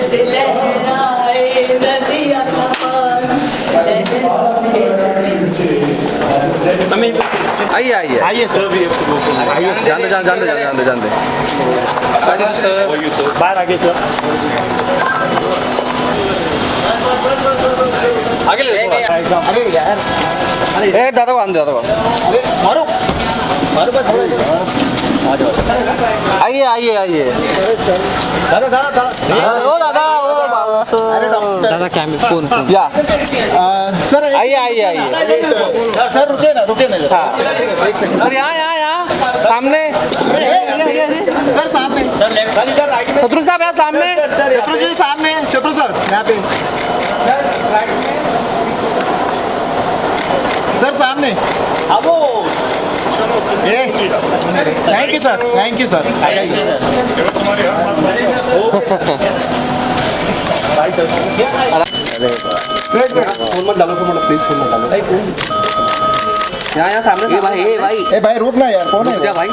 जैसे लहराए नदियाँ तूफान लहर उठे। आइए आइए आइए सर आइए जानते जानते जानते जानते जानते बाहर आगे सर आगे ले एकदम अरे यार ए दादा को आंदे दादा को मारो मारो बस आइए आइए आइए दादा दादा दादा ओ दादा ओ अरे दादा कैमरा फोन या सर आइए आइए आइए सर रुके ना हाँ सर यहाँ यहाँ यहाँ सामने सर सामने सर लेफ्ट इधर राइट में शत्रु साहब यहाँ सामने शत्रु जी सामने शत्रु सर यहाँ पे सर सामने अब वो थैंक यू सर फोन मत डालो प्लीज फोन मत डालो यहाँ यहाँ सामने ए भाई रुक ना यार कौन है क्या भाई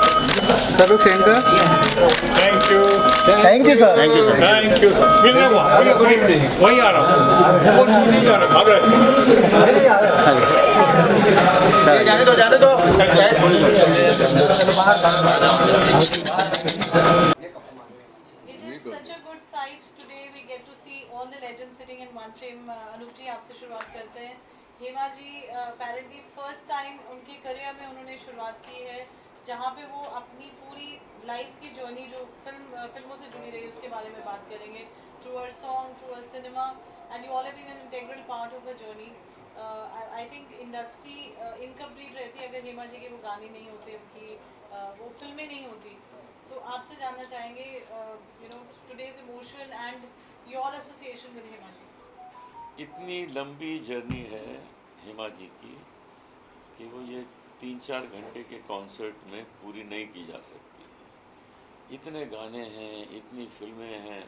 सर लोग सेंड कर थैंक यू सर मिलने वही आ रहा हूँ वो नहीं जा रहा जाने दो It is such a good sight today. We get to see all the legends sitting in one frame. Anoop जी आपसे शुरुआत करते हैं. Hema ji apparently first time उनके करियर में उन्होंने शुरुआत की है जहाँ पे वो अपनी पूरी लाइफ की जर्नी जो फिल्मों से जुड़ी रही उसके बारे में बात करेंगे. Through her song, through her cinema, and you all have been an integral part of her journey. I think industry incomplete रहती अगर हेमा जी के वो गाने नहीं होते, उनकी वो फिल्में नहीं होती. तो आपसे जानना चाहेंगे today's emotion and your association with Hema ji. इतनी लंबी जर्नी है हेमा जी की कि वो ये 3-4 घंटे के कॉन्सर्ट में पूरी नहीं की जा सकती. इतने गाने हैं, इतनी फिल्में हैं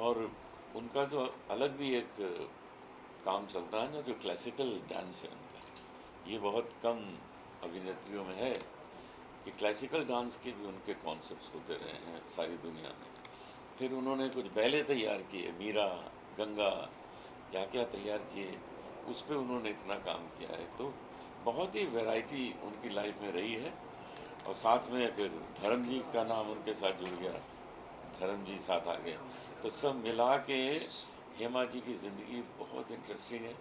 और उनका जो अलग भी एक काम चलता है ना, जो क्लासिकल डांस है उनका, ये बहुत कम अभिनेत्रियों में है कि क्लासिकल डांस के भी उनके कॉन्सेप्ट्स होते रहे हैं सारी दुनिया में. फिर उन्होंने कुछ बैले तैयार किए, मीरा, गंगा, क्या क्या तैयार किए, उस पर उन्होंने इतना काम किया है. तो बहुत ही वैरायटी उनकी लाइफ में रही है. और साथ में फिर धर्म जी का नाम उनके साथ जुड़ गया, धर्म जी साथ आ गए, तो सब मिला के हेमा जी की ज़िंदगी बहुत इंटरेस्टिंग है.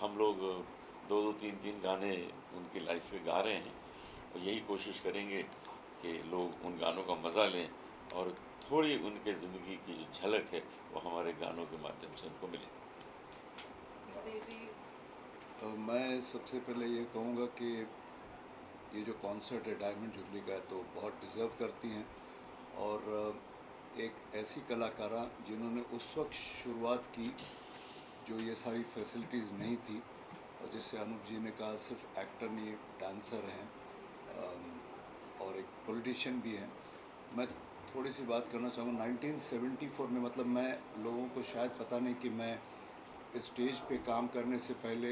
हम लोग 2-2, 3-3 गाने उनकी लाइफ में गा रहे हैं और यही कोशिश करेंगे कि लोग उन गानों का मज़ा लें और थोड़ी उनके ज़िंदगी की जो झलक है वो हमारे गानों के माध्यम से उनको मिले. तो मैं सबसे पहले ये कहूँगा कि ये जो कॉन्सर्ट है डायमंड जुबली का, तो बहुत डिज़र्व करती हैं. और एक ऐसी कलाकारा जिन्होंने उस वक्त शुरुआत की जो ये सारी फैसिलिटीज़ नहीं थी, और जैसे अनूप जी ने कहा सिर्फ एक्टर नहीं, डांसर हैं और एक पॉलिटिशियन भी हैं. मैं थोड़ी सी बात करना चाहूँगा. 1974 में, मतलब मैं लोगों को शायद पता नहीं कि मैं स्टेज पे काम करने से पहले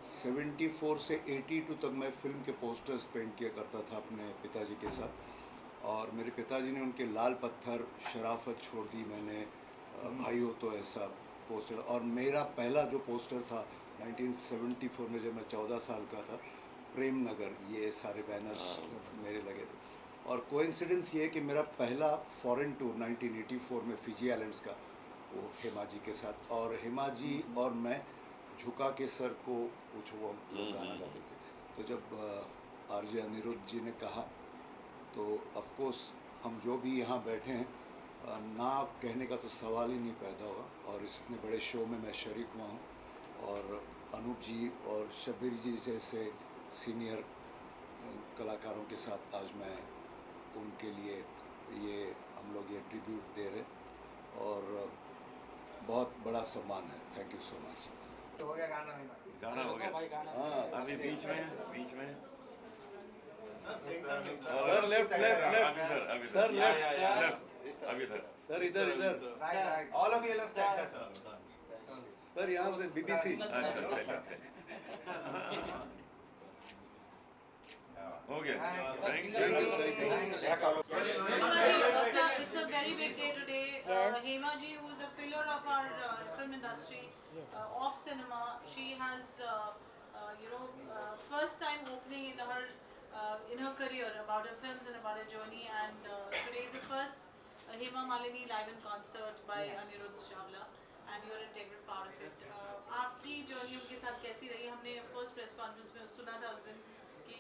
74 से 82 तक मैं फिल्म के पोस्टर्स पेंट किया करता था अपने पिताजी के साथ. और मेरे पिताजी ने उनके लाल पत्थर, शराफत छोड़ दी मैंने, भाई हो तो ऐसा पोस्टर, और मेरा पहला जो पोस्टर था 1974 में जब मैं 14 साल का था, प्रेम नगर, ये सारे बैनर्स मेरे लगे थे. और कोइंसिडेंस ये है कि मेरा पहला फॉरेन टूर 1984 में फिजी आइलैंड्स का, वो हेमा जी के साथ, और हेमा जी और मैं झुका के सर को कुछ वो गाना गाते थे. तो जब आरजे अनिरुद्ध जी ने कहा तो ऑफकोर्स हम जो भी यहाँ बैठे हैं, ना कहने का तो सवाल ही नहीं पैदा हुआ. और इतने बड़े शो में मैं शरीक हुआ हूँ और अनूप जी और शब्बीर जी जैसे सीनियर कलाकारों के साथ आज मैं उनके लिए ये हम लोग ये ट्रिब्यूट दे रहे, और बहुत बड़ा सम्मान है. Thank you so much. गाना हो गया. हाँ, अभी बीच में सर लेफ्ट सर लेफ्ट अभी इधर सर इधर all of you left side sir यहाँ से बीबीसी. हो गया. It's a very big day today. Hema ji, who is a industry, Yes. of cinema. She has, first time opening in her career about her films and about her journey. And today is the first Hema Malini live in concert by Anirudh Chawla, and you are an integral part of it. आपकी journey उनके साथ कैसी रही? हमने of course press conference में सुना था उस दिन कि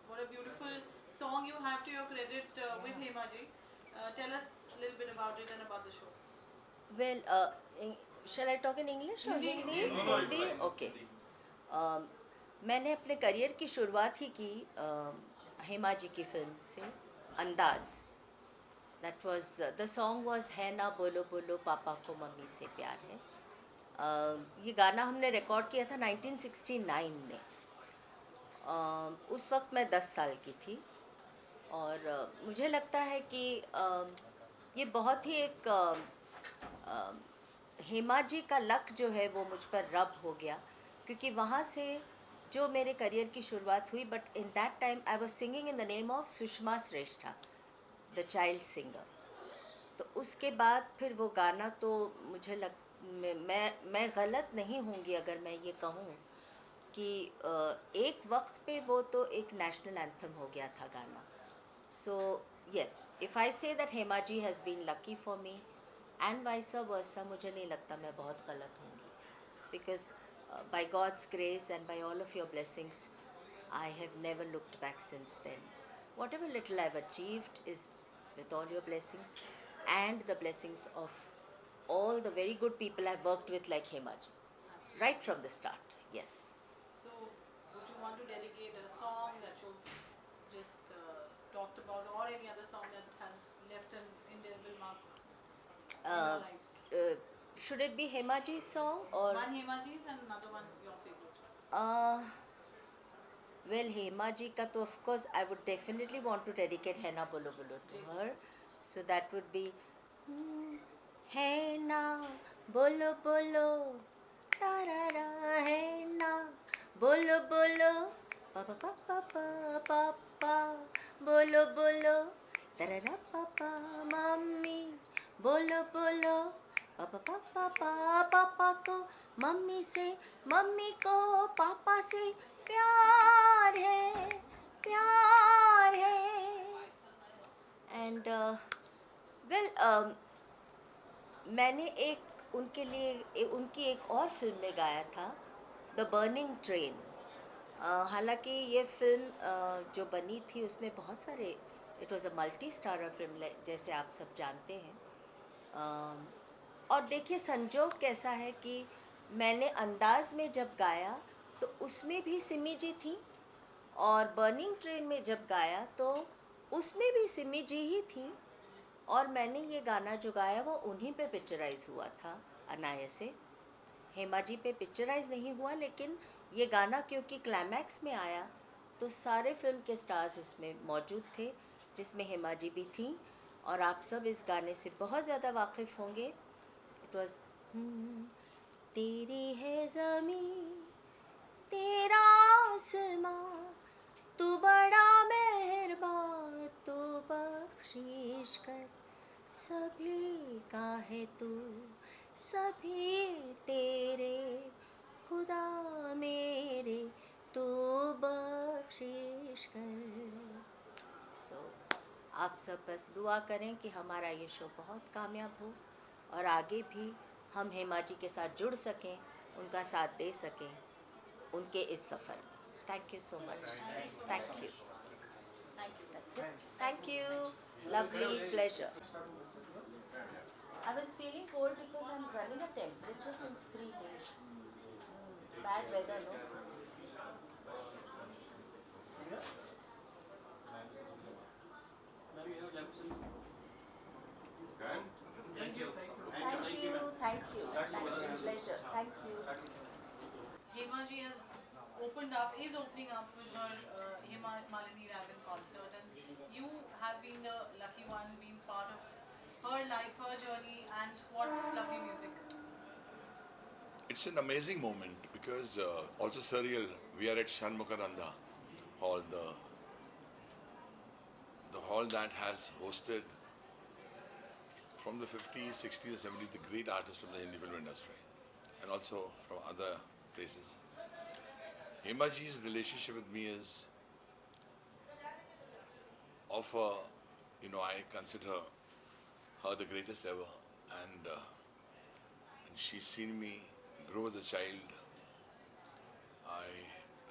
what a beautiful song you have to your credit with Hema ji. Tell us a little bit about it and about the show. Well, shall I talk in English or Hindi? Hindi? Okay. मैंने अपने career की शुरुआत ही की हेमा जी की film से, अंदाज़. That was the song was है ना बोलो बोलो पापा को मम्मी से प्यार है. ये गाना हमने रिकॉर्ड किया था 1969 में. उस वक्त मैं 10 साल की थी और मुझे लगता है कि ये बहुत ही एक हेमा जी का लक जो है वो मुझ पर रब हो गया, क्योंकि वहाँ से जो मेरे करियर की शुरुआत हुई. But in that time I was singing in the name of Sushma Shrestha, the child singer. तो उसके बाद फिर वो गाना, तो मुझे मैं गलत नहीं होंगी अगर मैं ये कहूँ कि एक वक्त पे वो तो एक नेशनल एंथम हो गया था गाना. So yes, if I say that Hema ji has been lucky for me and vice versa, मुझे नहीं लगता मैं बहुत गलत होंगी, because by God's grace and by all of your blessings, I have never looked back since then. Whatever little I've achieved is with all your blessings and the blessings of all the very good people I've worked with, like Hema ji, right from the start. Yes. So, would you want to dedicate a song that you've just talked about, or any other song that has left an indelible mark in your life? Should it be Hema ji's song or? One Hema ji's and another one your favorite. Well, Hema ji ka to of course I would definitely want to dedicate है ना बोलो बोलो to her. So that would be है ना बोलो बोलो तारा है ना बोलो बोलो पापा पापा पापा बोलो बोलो तारा पापा मम्मी बोलो बोलो पापा पापा पापा को मम्मी से, मम्मी को पापा से प्यार है, प्यार है. एंड वेल, मैंने एक उनके लिए उनकी एक और फिल्म में गाया था, द बर्निंग ट्रेन. हालांकि ये फिल्म जो बनी थी उसमें बहुत सारे, it was a multi starrer film जैसे आप सब जानते हैं. और देखिए संजोग कैसा है कि मैंने अंदाज़ में जब गाया तो उसमें भी सिमी जी थी, और बर्निंग ट्रेन में जब गाया तो उसमें भी सिमी जी ही थी. और मैंने ये गाना जो गाया वो उन्हीं पे पिक्चराइज़ हुआ था, अनाया से. हेमा जी पे पिक्चराइज़ नहीं हुआ, लेकिन ये गाना क्योंकि क्लाइमैक्स में आया तो सारे फिल्म के स्टार्स उसमें मौजूद थे, जिसमें हेमा जी भी थी. और आप सब इस गाने से बहुत ज़्यादा वाकिफ़ होंगे. इट वॉज तेरी है ज़मीं तेरा आसमां, तू बड़ा मेहरबान, तू बख्शिश कर, सभी का है तू, सभी तेरे, खुदा मेरे, तू बख्शिश कर. सो आप सब बस दुआ करें कि हमारा ये शो बहुत कामयाब हो और आगे भी हम हेमा जी के साथ जुड़ सकें, उनका साथ दे सकें उनके इस सफ़र में. Thank you so much. Thank you. That's it. Thank you. Lovely pleasure. I was feeling cold because I'm running a temperature since 3 days. Bad weather, no? Thank you. Thank you. Pleasure. Thank you. Hema ji has opened up, is opening up with her Hema Malini Live in concert, and you have been the lucky one, being part of her life, her journey, and what lovely music. It's an amazing moment because also surreal. We are at Shanmukananda Hall, the hall that has hosted from the 50s, 60s, 70s the great artists from the Hindi film industry. and also from other places. Hema ji's relationship with me is of a, I consider her the greatest ever, and she's seen me grow as a child. I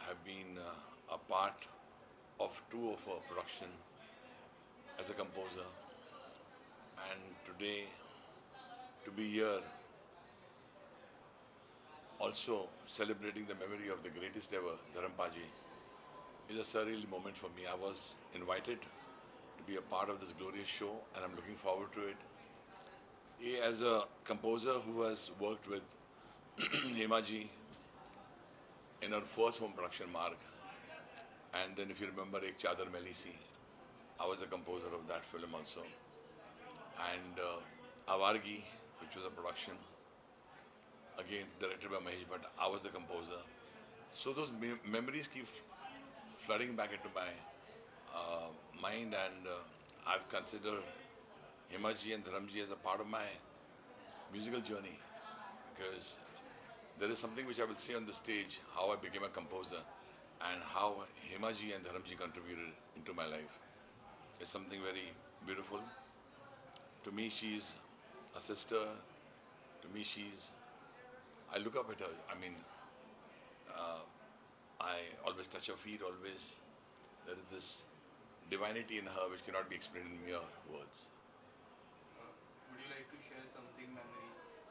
have been a part of 2 of her production as a composer, and today to be here also celebrating the memory of the greatest ever, Dharampaji, is a surreal moment for me. I was invited to be a part of this glorious show, and I'm looking forward to it. As a composer who has worked with Hema ji in her first home production, Marg, and then if you remember Ek Chadar Maili Si, I was a composer of that film also. And Awargi, which was a production, again directed by Mahesh Bhatt, I was the composer. So those memories keep flooding back into my mind, and I've considered Hema ji and Dharam ji as a part of my musical journey, because there is something which I will say on the stage, how I became a composer and how Hema ji and Dharam ji contributed into my life. It's something very beautiful. To me, she's a sister. To me, I look up at her. I mean, I always touch her feet, always. There is this divinity in her which cannot be explained in mere words. Would you like to share something memory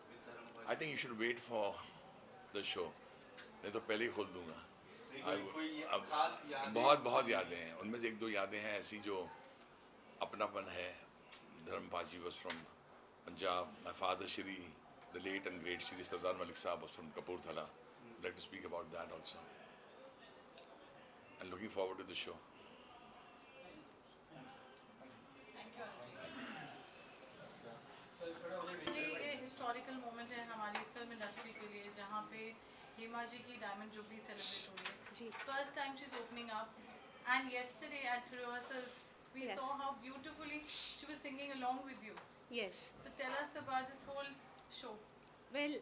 with Dharam? I think you should wait for the show. नहीं तो पहले ही खोल दूंगा. बहुत यादें हैं. उनमें से 1-2 यादें हैं ऐसी जो अपनापन है. Dharampaji was from Punjab. My father Shri, the late and great Shri Sardar Malik Saab, was from Kapurthala. I'd like to speak about that also. And looking forward to the show. जी ये historical moment है हमारी film industry के लिए, जहाँ पे हेमा जी की diamond jubilee celebrate हो रही है. जी first time she is opening up, and yesterday at rehearsals we saw how beautifully she was singing along with you. Yes. So tell us about this whole show. Well,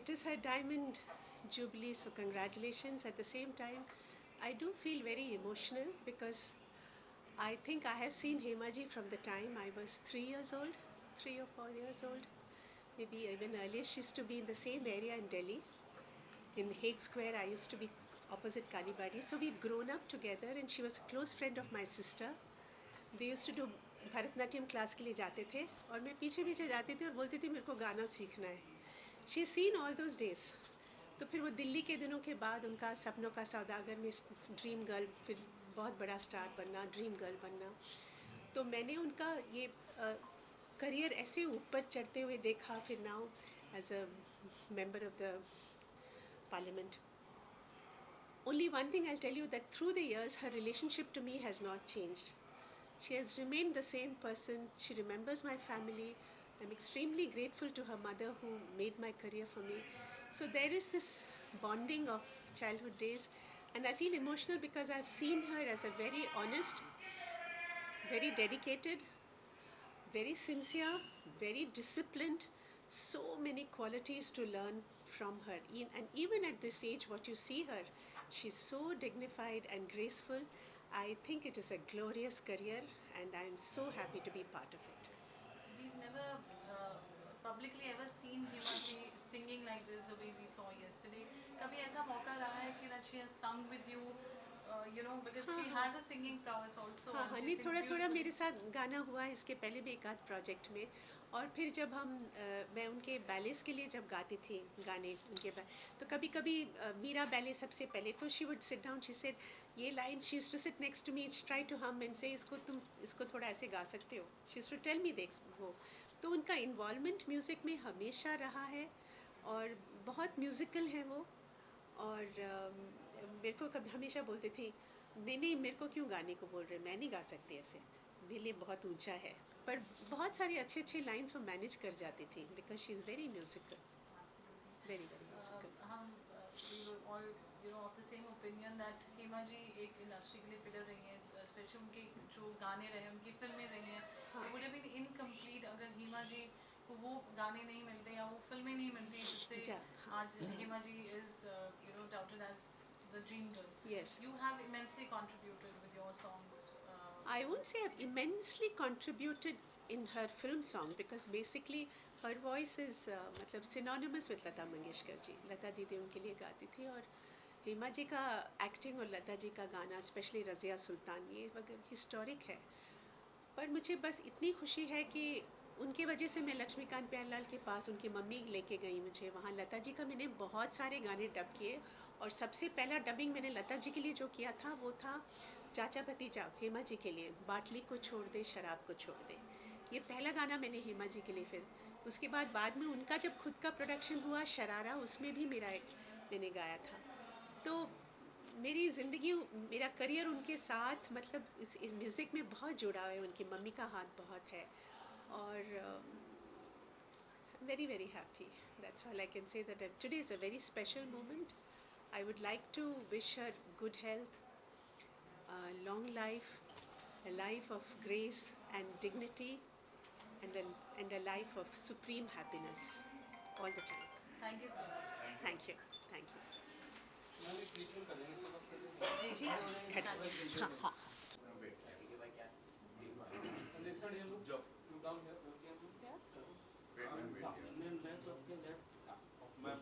it is her diamond jubilee, so congratulations. At the same time, I do feel very emotional because I think I have seen Hema ji from the time I was 3 years old, 3 or 4 years old, maybe even earlier. She used to be in the same area in Delhi. In Hague Square, I used to be opposite Kalibadi. So we've grown up together, and she was a close friend of my sister. They used to do Bharatanatyam class के लिए जाते थे, और मैं पीछे पीछे जाती थी और बोलती थी मेरे को गाना सीखना है. She seen all those days. तो फिर वो दिल्ली के दिनों के बाद उनका सपनों का सौदागर में ड्रीम गर्ल, फिर बहुत बड़ा स्टार बनना, ड्रीम गर्ल बनना. तो मैंने उनका ये करियर ऐसे ऊपर चढ़ते हुए देखा. फिर now as a member of the parliament. Only one thing I'll tell you, that through the years her relationship to me has not changed. She has remained the same person. She remembers my family. I'm extremely grateful to her mother who made my career for me. So there is this bonding of childhood days, and I feel emotional because I've seen her as a very honest, very dedicated, very sincere, very disciplined. So many qualities to learn from her. And even at this age, what you see her, she's so dignified and graceful. I think it is a glorious career, and I'm so happy to be part of it. We've never publicly ever seen Hema ji singing like this the way we saw yesterday. कभी ऐसा मौका रहा है कि that she has sung with you, because she has a singing prowess also. हाँ, नहीं थोड़ा मेरे साथ गाना हुआ है इसके पहले भी एक आध प्रोजेक्ट में. और फिर जब मैं उनके बैलेस के लिए जब गाती थी गाने उनके तो कभी कभी मीरा बैले सबसे पहले, तो she would sit down, she said ये line, she used to sit next to me, try to hum and say तुम इसको थोड़ा ऐसे गा सकते हो. She used to tell me देख वो. तो उनका इन्वॉल्वमेंट म्यूज़िक में हमेशा रहा है, और बहुत म्यूज़िकल है वो. और मेरे को कभी हमेशा बोलते थे नहीं मेरे को क्यों गाने को बोल रहे, मैं नहीं गा सकती ऐसे, मेरे लिए बहुत ऊंचा है. पर बहुत सारे अच्छे लाइंस वो मैनेज कर जाती थी because she is very musical, very musical. हम all of the same opinion that Hema ji एक इंडस्ट्री के लिए पिलर रही हैं, स्पेशली उनके जो गाने रहे, उनकी फिल्में रही हैं. It would have been incomplete अगर हेमा जी को वो गाने नहीं मिलते या वो फिल्में नहीं मिलती जिससे जा, हाँ. आज Hema ji is touted as the dream girl. Yes. You have immensely contributed with your songs. I won't say I've immensely contributed in her film song because basically her voice is मतलब synonymous with लता मंगेशकर जी. लता दीदी उनके लिए गाती थी और हेमा जी का acting और लता जी का गाना स्पेशली रज़िया सुल्तान ये वगैरह हिस्टोरिक है. पर मुझे बस इतनी खुशी है कि उनके वजह से मैं लक्ष्मीकांत प्यारेलाल के पास उनकी मम्मी लेके गई मुझे वहाँ. लता जी का मैंने बहुत सारे गाने डब किए और सबसे पहला डबिंग मैंने लता जी के लिए जो किया था वो था चाचा भतीजा हेमा जी के लिए, बाटली को छोड़ दे शराब को छोड़ दे. ये पहला गाना मैंने हेमा जी के लिए. फिर उसके बाद में उनका जब खुद का प्रोडक्शन हुआ शरारा, उसमें भी मैंने गाया था. तो मेरी ज़िंदगी मेरा करियर उनके साथ मतलब इस म्यूज़िक में बहुत जुड़ा है. उनकी मम्मी का हाथ बहुत है और very very happy. That's all I can say, that today is a very special moment. I would like to wish her good health, long life, a life of grace and dignity, and a life of supreme happiness all the time. Thank you so much. Thank you. Thank you. जी जी. हाँ हाँ. मैं